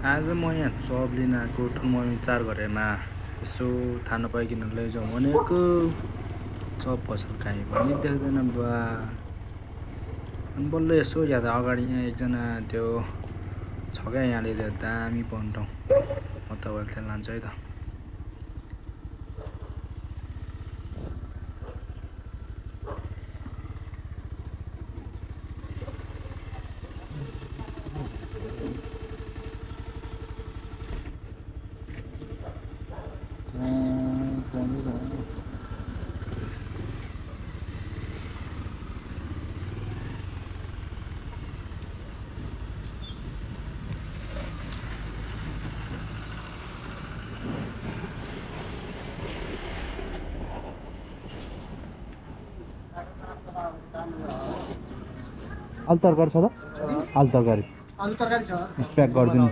आज म यहाँ चप लिन आएको ठुममी 4 घरेमा यसो थाहा नपाइकन लैजाउँ भनेको चप पसल काहीँ पनि देख्दैन बा। अनि बल्ल यसो याद अगाडि यहाँ एकजना त्यो छ क्या यहाँनिर दामी पन्टाउँ म तपाईँलाई त्यहाँ लान्छु है त। आलु तरकारी छ त? आलु तरकारी छ प्याक गरिदिनु।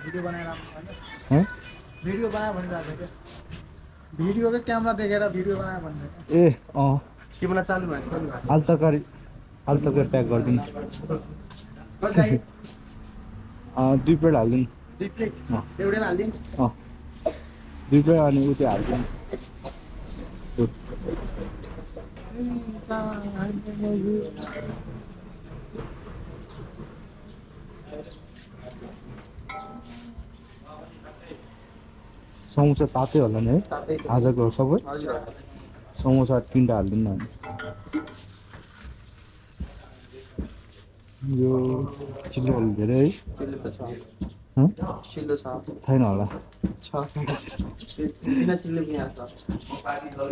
भिडियो बनाएर भिडियो बनायो भनिरहेको थियो क्या। भिडियोकै क्यामेरा देखेर भिडियो बनायो भने ए के बेला चालु भयो आलु तरकारी प्याक गरिदिनु। 2 प्लेट हालिदिनु। 2 प्लेट एउटै हालिदिनु। 2 प्लेट अनि उ त्यो हालिदिनु। समोसा तातै होला नि है आजको सबै? समोसा 3टा हालिदिनु न। यो चिल्लो अलि धेरै है? चिल्लो छ छैन होला। बिना चिल्लो पनि आछ।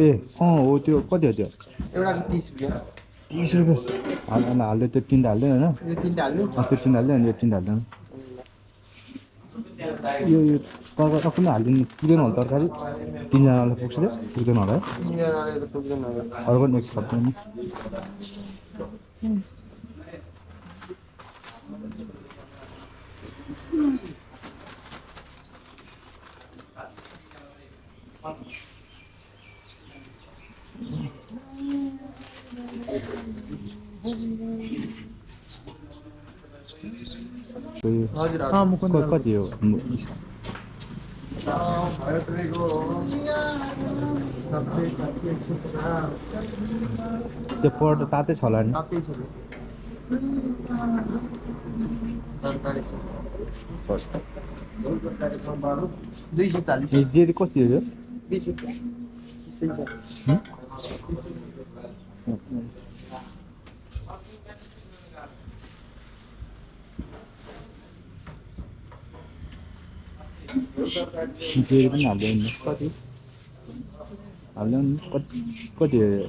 ए हो त्यो कति हो त्यो? एउटाको 30 रुपैयाँ। 30 रुपियाँ हाल्दै त्यो 3टा हाल्दै होइन? यो 3टा हाल्नु। त्यो 3 हाल्दै अनि यो 3 हाल्दैन। यो तरकारी पनि हालिदिनु। पुग्दैन होला तरकारी? 3जनालाई पुग्छ त्यो? पुग्दैन होला है? 3जनाले त पुग्दैन होला। अरू पनि एक सक्दैन। हजुर कति हो? त्यो परोठा तातै छ होला नि? तातै छ। तरकारी 240। जेरी कति हो यो? 20 रुपैयाँ। त्यसै छ। जेरी पनि हाल्दैन नि। कति? हाल्दैन नि। कति हो यो?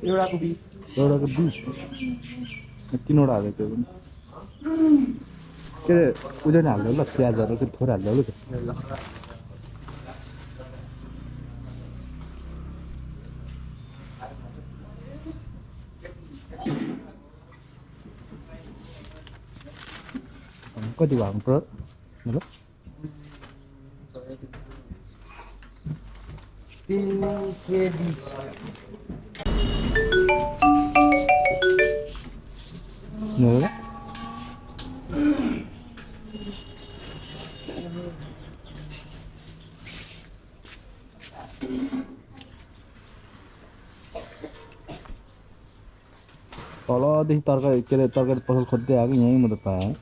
एउटाको 20। एउटाको 20? 3वटा हाल्यो त्यो पनि। के अरे उयो नि हाल्यो ल प्याजहरू त्यो थोरै हाल्यो ल त्यो। कति भएको पर्यो ल? 320। तलदेखि तरकारी के अरे तरकारी पसल खोज्दै आएको यहीँ म त पाएँ।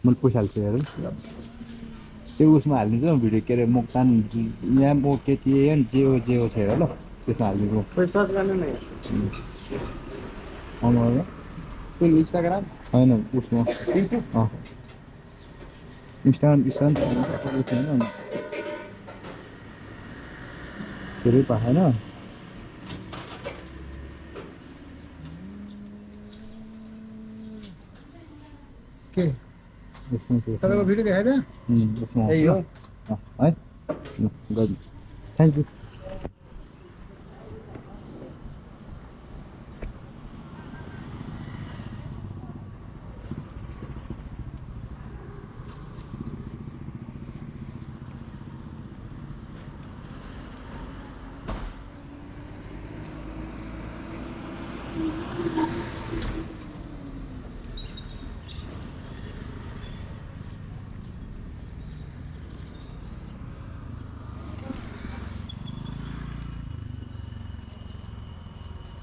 मैले पैसा हाल्छु हेर त्यो उसमा हालिदिन्छु भिडियो के अरे मोक्तान यहाँ म केटिएन जे हो छ हेर ल त्यसमा हालिदिन्छु। सर्च गर्नु न कुन इन्स्टाग्राम होइन उसमा युट्युब इन्स्टाग्राम धेरै पाएन। के यसमा तपाईँको भिडियो देखाइदियो? यसमा यही हो है गर्नु। Thank you.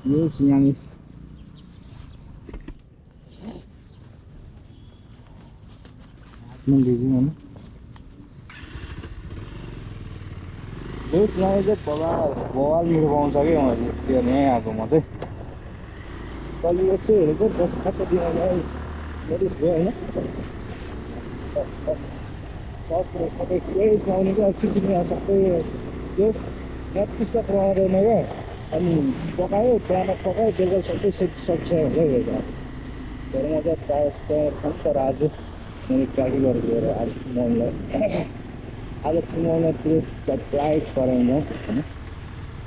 Ini siang ini. Mendidih mana? Ini siang aja bawal mirip orang sakit orang dia ni aku mati. Kalau itu itu kata dia ni, jadi sebenarnya. Tapi kue mau ni kan sih ni asal tu, net kita keluar ni kan, ani pakai dia sampai sub saya lagi. Jadi macam pastor kantor aja, ni kaki luar biasa ada semua ada semua tu surprise korangnya.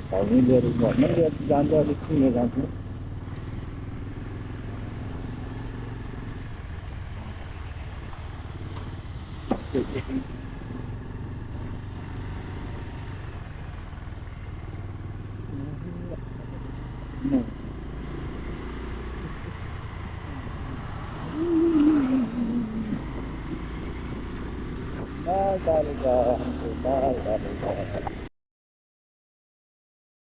Kalau ni dia rumah, ni dia jangan di sini jangan. Bye, bye, bye, bye, bye, bye.